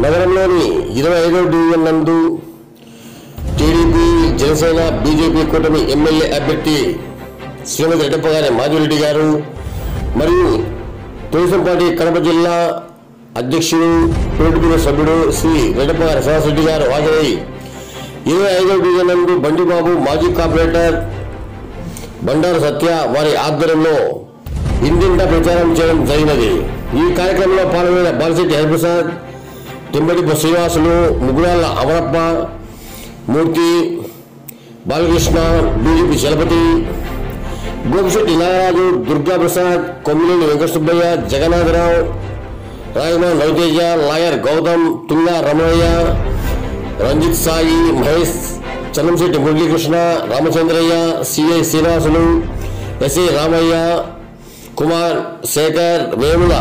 నగరంలోని 25వ డివిజన్ నందు TDP, Janasena, BJP కూటమి ఎమ్మెల్యే అభ్యర్థి శ్రీమతి రెడ్డప్పగారి మాధవిరెడ్డి గారు మరియు తెలుగుదేశం పార్టీ కడప జిల్లా అధ్యక్షుడు, పొలిటిబ్యూరో సభ్యుడు శ్రీ రెడ్డప్పగారి శ్రీనివాసరెడ్డి గారు హాజరై 25వ డివిజన్ నందు బండిబాబు, మాజీ కార్పొరేటర్ బండారు సత్య వారి ఆధ్వర్యంలో ఇంటింటా ప్రచారం చేయడం జరిగినది. ఈ కార్యక్రమంలో పాల్గొన్న Balashetty Hariprasad, Timmadi Srinivasulu, Muggurala Amarappa Murthy, Balakrishna, BJP Chalapathi, Gopishetty Nagaraju, Durgaprasad, Kommineni Venkatasubbaiah, Jagannatharao, Rayaman Raviteja, lawyer Gautam, Tunga Ramanaiah, Ranjith Sai, Mahesh, Channamsetty Muralikrishna, Ramachandraiah, CI Srinivasulu, SI Ramaiah, Kumar, Sekhar, Vemula,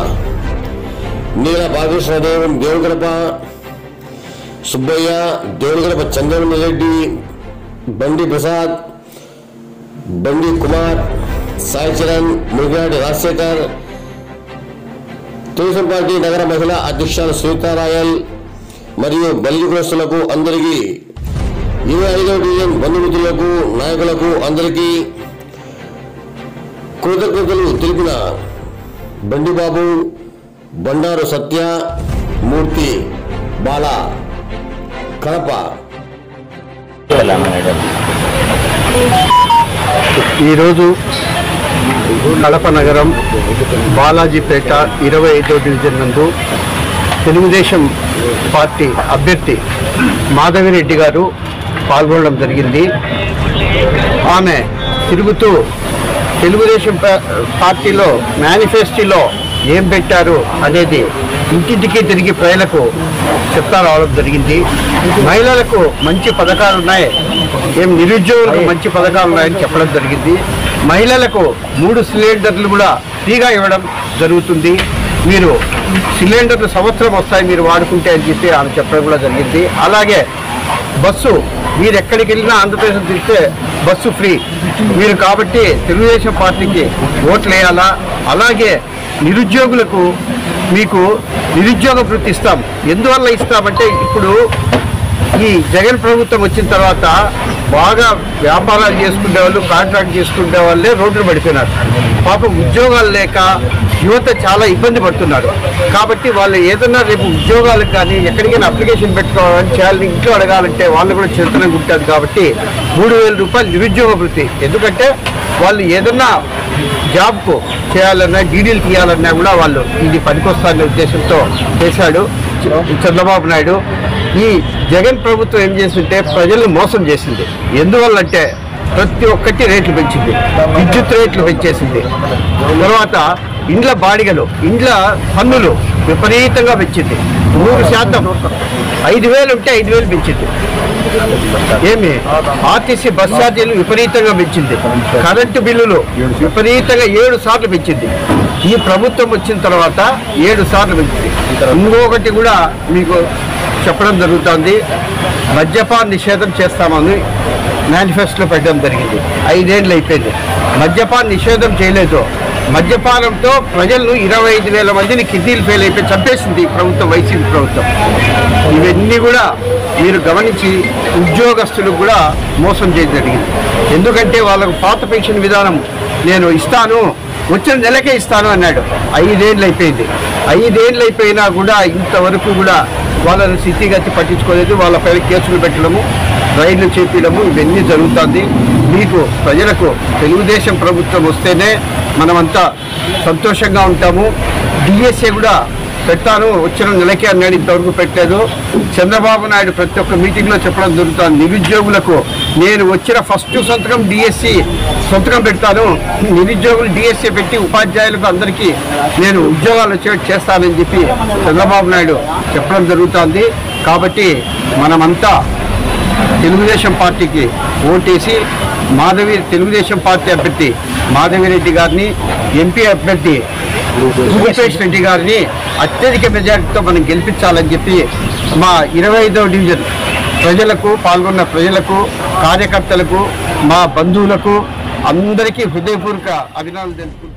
Neela Balakrishnadev, Devugadapa Subbaiah, Devugadapa Chandramohan Reddy, Bandi Prasad, Bandi Kumar, Sai Charan, Murugadi Rajasekhar, Telugu Desam party నగర మహిళా అధ్యక్షులు సునీతారాయల్ మరియు బలిగ్రస్తులకు అందరికీ 25వ డివిజన్ బంధుమిత్రులకు, నాయకులకు అందరికీ కృతజ్ఞతలు తెలిపిన బండిబాబు, బండారు సత్య, మూర్తి, బాల, కడప. ఈరోజు కడప నగరం బాలాజీపేట 25వ డివిజన్ నందు తెలుగుదేశం పార్టీ అభ్యర్థి మాధవిరెడ్డి గారు పాల్గొనడం జరిగింది. ఆమె తిరుగుతూ తెలుగుదేశం పార్టీలో మేనిఫెస్టోలో ఏం పెట్టారు అనేది ఇంటింటికి తిరిగి ప్రజలకు చెప్తా రావడం జరిగింది. మహిళలకు మంచి పథకాలు ఉన్నాయి, నిరుద్యోగులకు మంచి పథకాలు ఉన్నాయని చెప్పడం జరిగింది. మహిళలకు 3 సిలిండర్లు కూడా ఫ్రీగా ఇవ్వడం జరుగుతుంది. మీరు సిలిండర్లు సంవత్సరం వస్తాయి మీరు వాడుకుంటే అని చెప్పి ఆమె చెప్పడం కూడా జరిగింది. అలాగే బస్సు మీరు ఎక్కడికి వెళ్ళినా ఆంధ్రప్రదేశ్ తిరిగితే బస్సు ఫ్రీ మీరు, కాబట్టి తెలుగుదేశం పార్టీకి ఓట్లు వేయాలా. అలాగే నిరుద్యోగులకు మీకు నిరుద్యోగ వృత్తి ఇస్తాం. ఎందువల్ల ఇస్తామంటే ఇప్పుడు ఈ జగన్ ప్రభుత్వం వచ్చిన తర్వాత బాగా వ్యాపారాలు చేసుకునే వాళ్ళు, కాంట్రాక్ట్ చేసుకునే వాళ్ళే రోడ్లు పడిపోయినారు. పాపం ఉద్యోగాలు లేక యువత చాలా ఇబ్బంది పడుతున్నారు. కాబట్టి వాళ్ళు ఏదన్నా రేపు ఉద్యోగాలకు కానీ ఎక్కడికైనా అప్లికేషన్ పెట్టుకోవాలని చేయాలని ఇంట్లో అడగాలంటే వాళ్ళు కూడా చిరుతనంగా ఉంటుంది. కాబట్టి 3,000 రూపాయలు నిరుద్యోగ వృత్తి. ఎందుకంటే వాళ్ళు ఏదన్నా జాబ్కు చేయాలన్నా, డీడీలు తీయాలన్నా కూడా వాళ్ళు ఇది పనికొస్తారనే ఉద్దేశంతో చేశాడు చంద్రబాబు నాయుడు. ఈ జగన్ ప్రభుత్వం ఏం చేస్తుంటే ప్రజలను మోసం చేసింది. ఎందువల్లంటే ప్రతి ఒక్కటి రేట్లు పెంచింది, విద్యుత్ రేట్లు పెంచేసింది. తర్వాత ఇండ్ల బాడిగలు, ఇండ్ల పన్నులు విపరీతంగా పెంచింది. 3%, 5,000 ఉంటే 5,000 పెంచింది. ఆర్టీసీ బస్ ఛార్జీలు విపరీతంగా పెంచింది. కరెంటు బిల్లులు విపరీతంగా 7 సార్లు పెంచింది. ఈ ప్రభుత్వం వచ్చిన తర్వాత 7 సార్లు పెంచింది. ఇంకొకటి కూడా మీకు చెప్పడం జరుగుతుంది, మద్యపాన నిషేధం చేస్తామని మేనిఫెస్టోలో పెట్టడం జరిగింది. 5 ఏళ్ళు అయిపోయింది, మద్యపాన నిషేధం చేయలేదు. మద్యపానంతో ప్రజలను 25,000 మందిని కిడ్నీలు ఫెయిల్ అయిపోయి చంపేసింది ప్రభుత్వం, వైసీపీ ప్రభుత్వం. ఇవన్నీ కూడా మీరు గమనించి ఉద్యోగస్తులకు కూడా మోసం చేయడం జరిగింది. ఎందుకంటే వాళ్ళకు పాత పెన్షన్ విధానం నేను ఇస్తాను, వచ్చిన నెలకే ఇస్తాను అన్నాడు. 5 ఏళ్ళు అయిపోయింది. 5 ఏళ్ళు అయిపోయినా కూడా ఇంతవరకు కూడా వాళ్ళని స్థితిగతి పట్టించుకోలేదు. వాళ్ళపై కేసులు పెట్టడము, రైళ్లు చేపించడము ఇవన్నీ జరుగుతుంది. మీకు ప్రజలకు తెలుగుదేశం ప్రభుత్వం వస్తేనే మనమంతా సంతోషంగా ఉంటాము. డిఎస్ఏ కూడా పెడతాను వచ్చిన నెలకే అన్నాడు, ఇంతవరకు పెట్టలేదు. చంద్రబాబు నాయుడు ప్రతి ఒక్క మీటింగ్లో చెప్పడం జరుగుతుంది, నిరుద్యోగులకు నేను వచ్చిన ఫస్ట్ సంతకం డిఎస్సి సంతకం పెడతాను, నిరుద్యోగులు డిఎస్సి పెట్టి ఉపాధ్యాయులకు అందరికీ నేను ఉద్యోగాలు వచ్చేట్టు చేస్తానని చెప్పి చంద్రబాబు నాయుడు చెప్పడం జరుగుతుంది. కాబట్టి మనమంతా తెలుగుదేశం పార్టీకి ఓటేసి తెలుగుదేశం పార్టీ అభ్యర్థి మాధవిరెడ్డి గారిని, ఎంపీ అభ్యర్థి రూపేష్ రెడ్డి గారిని అత్యధిక మెజారిటీతో మనం గెలిపించాలని చెప్పి మా 25వ డివిజన్ ప్రజలకు, పాల్గొన్న ప్రజలకు, కార్యకర్తలకు, మా బంధువులకు అందరికీ హృదయపూర్వక అభినందనలు తెలుపుకుంటున్నాను.